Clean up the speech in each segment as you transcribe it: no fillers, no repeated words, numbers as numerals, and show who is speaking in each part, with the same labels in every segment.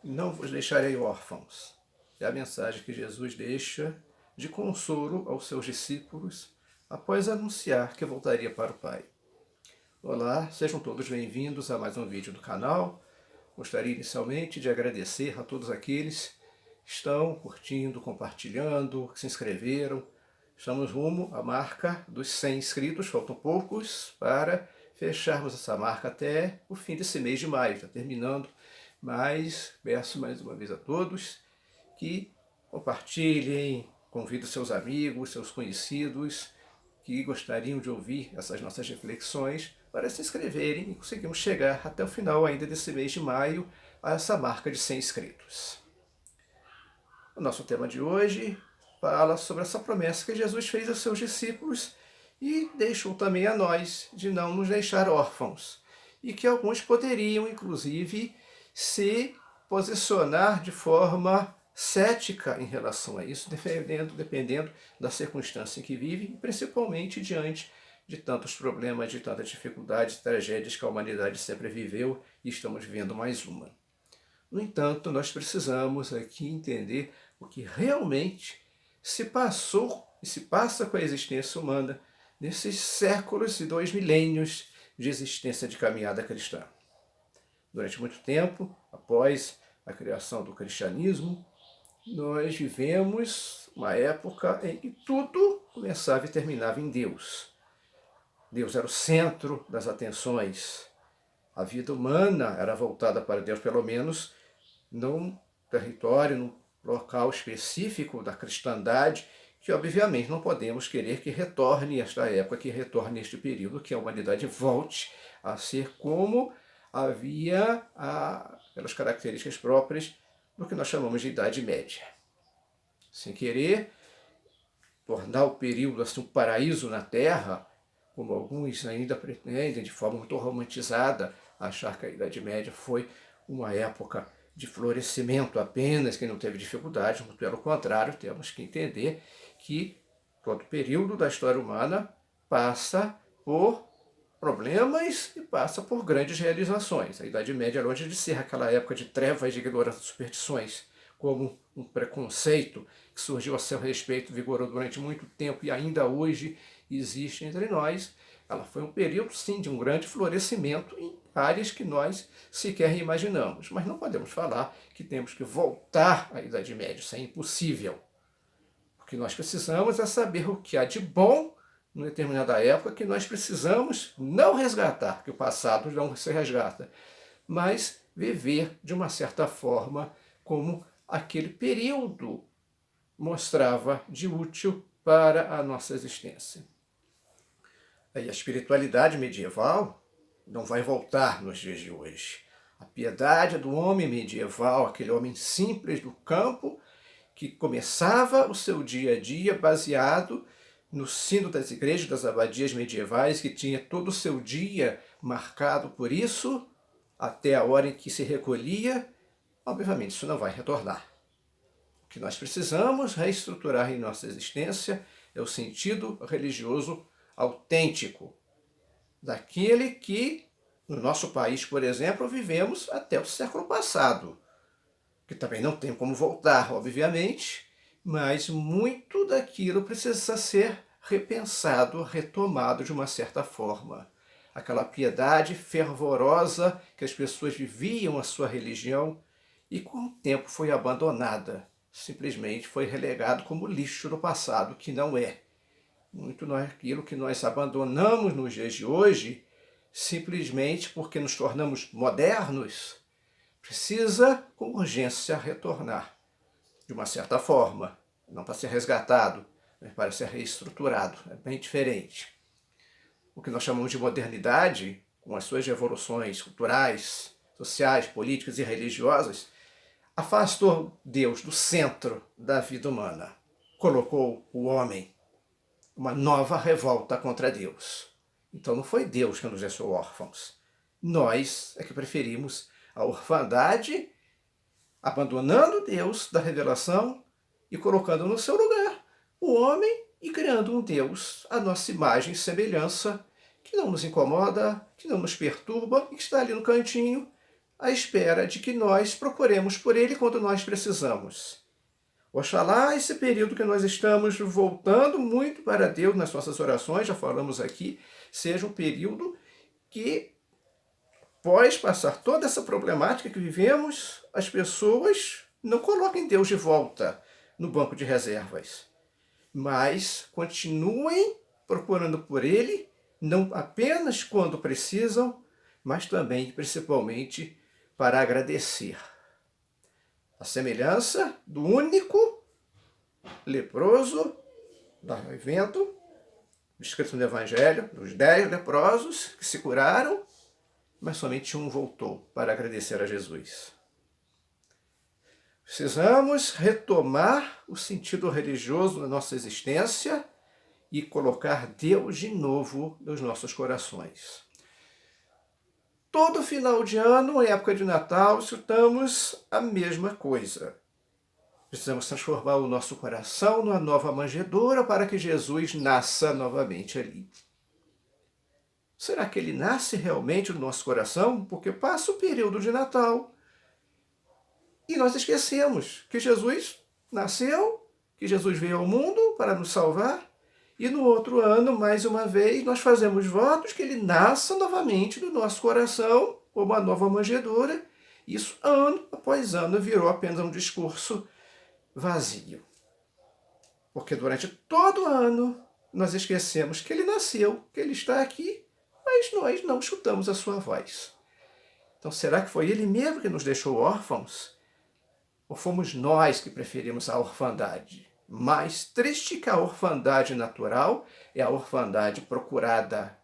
Speaker 1: Não vos deixarei órfãos. É a mensagem que Jesus deixa de consolo aos seus discípulos após anunciar que voltaria para o Pai. Olá, sejam todos bem-vindos a mais um vídeo do canal. Gostaria inicialmente de agradecer a todos aqueles que estão curtindo, compartilhando, que se inscreveram. Estamos rumo à marca dos 100 inscritos, faltam poucos para fecharmos essa marca até o fim desse mês de maio. Está terminando, mas peço mais uma vez a todos que compartilhem, convidem seus amigos, seus conhecidos que gostariam de ouvir essas nossas reflexões para se inscreverem e conseguirmos chegar até o final ainda desse mês de maio a essa marca de 100 inscritos. O nosso tema de hoje fala sobre essa promessa que Jesus fez aos seus discípulos e deixou também a nós de não nos deixar órfãos. E que alguns poderiam, inclusive, se posicionar de forma cética em relação a isso, dependendo da circunstância em que vive, principalmente diante de tantos problemas, de tantas dificuldades, tragédias que a humanidade sempre viveu e estamos vivendo mais uma. No entanto, nós precisamos aqui entender o que realmente se passou e se passa com a existência humana nesses séculos e 2 milênios de existência de caminhada cristã. Durante muito tempo, após a criação do cristianismo, nós vivemos uma época em que tudo começava e terminava em Deus. Deus era o centro das atenções. A vida humana era voltada para Deus, pelo menos num território, num local específico da cristandade, que obviamente não podemos querer que retorne esta época, que retorne este período, que a humanidade volte a ser como havia pelas características próprias do que nós chamamos de Idade Média. Sem querer tornar o período assim um paraíso na Terra, como alguns ainda pretendem, de forma muito romantizada, achar que a Idade Média foi uma época de florescimento apenas, que não teve dificuldade, muito pelo contrário, temos que entender que todo período da história humana passa por problemas e passa por grandes realizações. A Idade Média, longe de ser aquela época de trevas, de ignorância de superstições, como um preconceito que surgiu a seu respeito, vigorou durante muito tempo e ainda hoje existe entre nós, ela foi um período, sim, de um grande florescimento em áreas que nós sequer imaginamos. Mas não podemos falar que temos que voltar à Idade Média, isso é impossível. O que nós precisamos é saber o que há de bom em determinada época, que nós precisamos não resgatar, que o passado não se resgata, mas viver de uma certa forma como aquele período mostrava de útil para a nossa existência. E a espiritualidade medieval não vai voltar nos dias de hoje. A piedade do homem medieval, aquele homem simples do campo, que começava o seu dia a dia baseado no sino das igrejas, das abadias medievais, que tinha todo o seu dia marcado por isso, até a hora em que se recolhia, obviamente isso não vai retornar. O que nós precisamos reestruturar em nossa existência é o sentido religioso autêntico, daquele que, no nosso país, por exemplo, vivemos até o século passado, que também não tem como voltar, obviamente, mas muito daquilo precisa ser repensado, retomado de uma certa forma. Aquela piedade fervorosa que as pessoas viviam a sua religião e com o tempo foi abandonada, simplesmente foi relegado como lixo do passado, que não é. Muito naquilo que nós abandonamos nos dias de hoje, simplesmente porque nos tornamos modernos, precisa com urgência retornar, de uma certa forma, não para ser resgatado, mas para ser reestruturado, é bem diferente. O que nós chamamos de modernidade, com as suas revoluções culturais, sociais, políticas e religiosas, afastou Deus do centro da vida humana, colocou o homem uma nova revolta contra Deus. Então não foi Deus que nos deixou órfãos. Nós é que preferimos a orfandade, abandonando Deus da revelação e colocando no seu lugar o homem e criando um Deus à nossa imagem e semelhança, que não nos incomoda, que não nos perturba e que está ali no cantinho, à espera de que nós procuremos por Ele quando nós precisamos. Oxalá esse período que nós estamos voltando muito para Deus nas nossas orações, já falamos aqui, seja um período que, após passar toda essa problemática que vivemos, as pessoas não coloquem Deus de volta no banco de reservas, mas continuem procurando por Ele, não apenas quando precisam, mas também, principalmente, para agradecer. A semelhança do único leproso do evento, descrito no Evangelho, dos 10 leprosos que se curaram, mas somente um voltou para agradecer a Jesus. Precisamos retomar o sentido religioso da nossa existência e colocar Deus de novo nos nossos corações. Todo final de ano, época de Natal, escutamos a mesma coisa. Precisamos transformar o nosso coração numa nova manjedoura para que Jesus nasça novamente ali. Será que ele nasce realmente no nosso coração? Porque passa o período de Natal e nós esquecemos que Jesus nasceu, que Jesus veio ao mundo para nos salvar, e no outro ano, mais uma vez, nós fazemos votos que ele nasça novamente no nosso coração como uma nova manjedoura. Isso, ano após ano, virou apenas um discurso vazio. Porque durante todo o ano nós esquecemos que ele nasceu, que ele está aqui, mas nós não escutamos a sua voz. Então será que foi ele mesmo que nos deixou órfãos? Ou fomos nós que preferimos a orfandade? Mais triste que a orfandade natural é a orfandade procurada,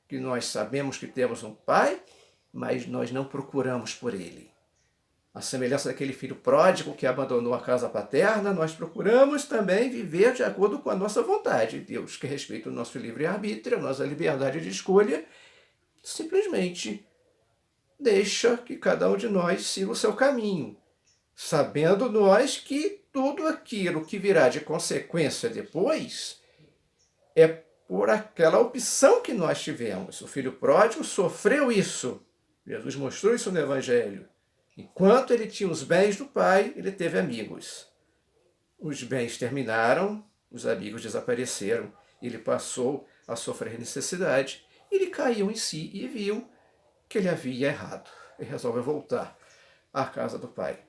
Speaker 1: que nós sabemos que temos um pai, mas nós não procuramos por ele. A semelhança daquele filho pródigo que abandonou a casa paterna, nós procuramos também viver de acordo com a nossa vontade. Deus, que respeita o nosso livre-arbítrio, a nossa liberdade de escolha, simplesmente deixa que cada um de nós siga o seu caminho, sabendo nós que tudo aquilo que virá de consequência depois é por aquela opção que nós tivemos. O filho pródigo sofreu isso. Jesus mostrou isso no Evangelho. Enquanto ele tinha os bens do pai, ele teve amigos. Os bens terminaram, os amigos desapareceram. Ele passou a sofrer necessidade. Ele caiu em si e viu que ele havia errado. E resolveu voltar à casa do pai.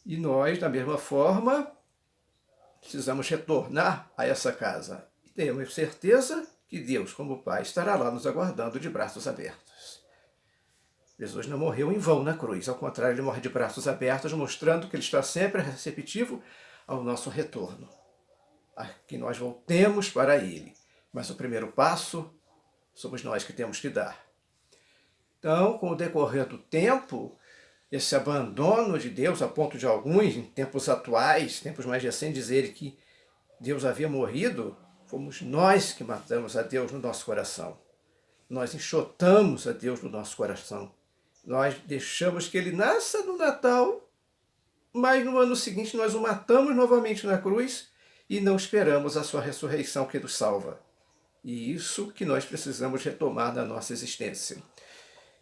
Speaker 1: E nós, da mesma forma, precisamos retornar a essa casa. E temos certeza que Deus, como Pai, estará lá nos aguardando de braços abertos. Jesus não morreu em vão na cruz. Ao contrário, ele morre de braços abertos, mostrando que ele está sempre receptivo ao nosso retorno. A que nós voltemos para ele. Mas o primeiro passo somos nós que temos que dar. Então, com o decorrer do tempo, esse abandono de Deus, a ponto de alguns, em tempos atuais, tempos mais recentes, dizerem que Deus havia morrido, fomos nós que matamos a Deus no nosso coração. Nós enxotamos a Deus no nosso coração. Nós deixamos que ele nasça no Natal, mas no ano seguinte nós o matamos novamente na cruz e não esperamos a sua ressurreição que nos salva. E isso que nós precisamos retomar na nossa existência.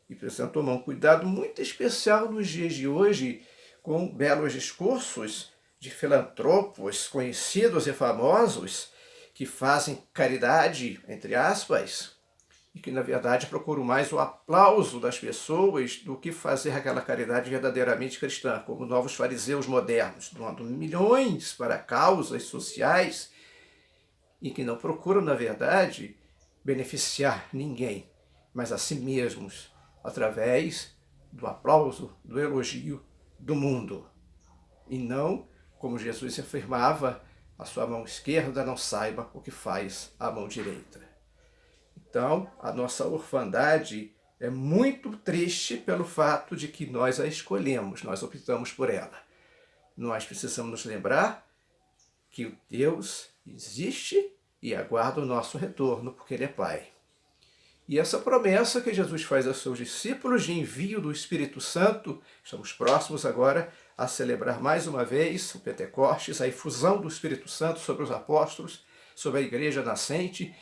Speaker 1: E precisamos tomar um cuidado muito especial nos dias de hoje com belos discursos de filantropos conhecidos e famosos que fazem caridade, entre aspas, e que, na verdade, procuram mais o aplauso das pessoas do que fazer aquela caridade verdadeiramente cristã, como novos fariseus modernos, doando milhões para causas sociais e que não procuram, na verdade, beneficiar ninguém, mas a si mesmos, através do aplauso, do elogio do mundo. E não, como Jesus afirmava, a sua mão esquerda não saiba o que faz a mão direita. Então, a nossa orfandade é muito triste pelo fato de que nós a escolhemos, nós optamos por ela. Nós precisamos nos lembrar que Deus existe e aguarda o nosso retorno, porque Ele é Pai. E essa promessa que Jesus faz aos seus discípulos de envio do Espírito Santo, estamos próximos agora a celebrar mais uma vez o Pentecostes, a efusão do Espírito Santo sobre os apóstolos, sobre a igreja nascente.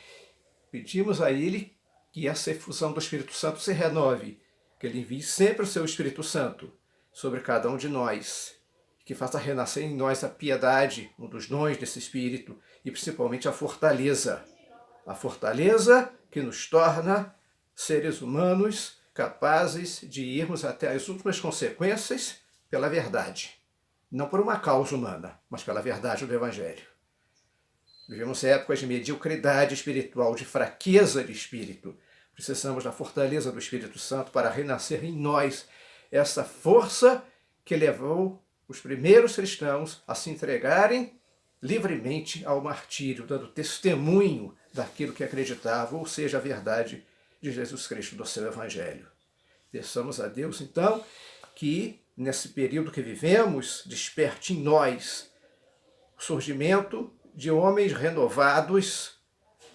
Speaker 1: Pedimos a Ele que essa efusão do Espírito Santo se renove que Ele envie sempre o seu Espírito Santo sobre cada um de nós, que faça renascer em nós a piedade, um dos dons desse Espírito, e principalmente a fortaleza que nos torna seres humanos capazes de irmos até as últimas consequências pela verdade. Não por uma causa humana, mas pela verdade do Evangelho. Vivemos épocas de mediocridade espiritual, de fraqueza de espírito. Precisamos da fortaleza do Espírito Santo para renascer em nós essa força que levou os primeiros cristãos a se entregarem livremente ao martírio, dando testemunho daquilo que acreditavam, ou seja, a verdade de Jesus Cristo, do seu Evangelho. Peçamos a Deus, então, que nesse período que vivemos, desperte em nós o surgimento de homens renovados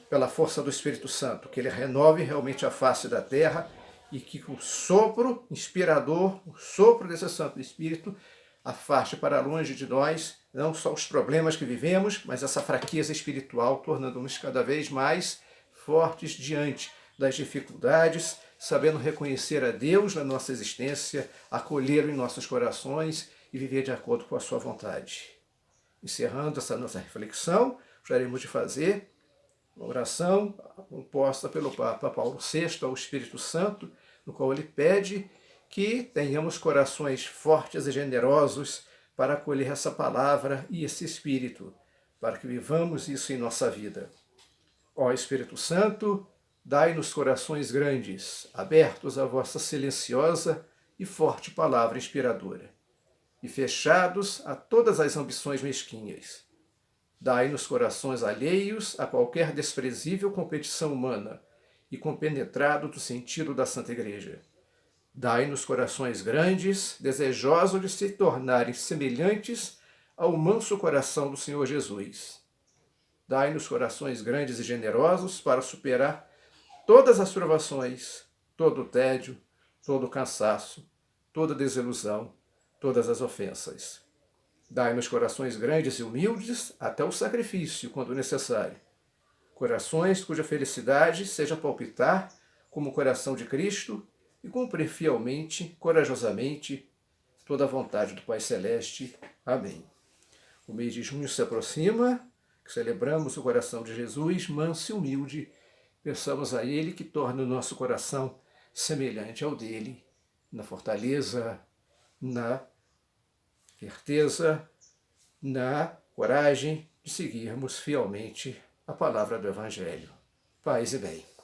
Speaker 1: pela força do Espírito Santo, que Ele renove realmente a face da terra e que o sopro inspirador, o sopro desse Santo Espírito, afaste para longe de nós não só os problemas que vivemos, mas essa fraqueza espiritual, tornando-nos cada vez mais fortes diante das dificuldades, sabendo reconhecer a Deus na nossa existência, acolhê-lo em nossos corações e viver de acordo com a sua vontade. Encerrando essa nossa reflexão, gostaríamos de fazer uma oração composta pelo Papa Paulo VI ao Espírito Santo, no qual ele pede que tenhamos corações fortes e generosos para acolher essa palavra e esse Espírito, para que vivamos isso em nossa vida. Ó Espírito Santo, dai-nos corações grandes, abertos à vossa silenciosa e forte palavra inspiradora, e fechados a todas as ambições mesquinhas. Dai-nos corações alheios a qualquer desprezível competição humana e compenetrado do sentido da Santa Igreja. Dai-nos corações grandes, desejosos de se tornarem semelhantes ao manso coração do Senhor Jesus. Dai-nos corações grandes e generosos para superar todas as provações, todo o tédio, todo o cansaço, toda a desilusão, todas as ofensas. Dai-nos corações grandes e humildes até o sacrifício, quando necessário. Corações cuja felicidade seja palpitar como o coração de Cristo e cumprir fielmente, corajosamente, toda a vontade do Pai Celeste. Amém. O mês de junho se aproxima, celebramos o coração de Jesus, manso e humilde. Peçamos a Ele que torne o nosso coração semelhante ao dele, na fortaleza, na certeza, na coragem de seguirmos fielmente a palavra do Evangelho. Paz e bem.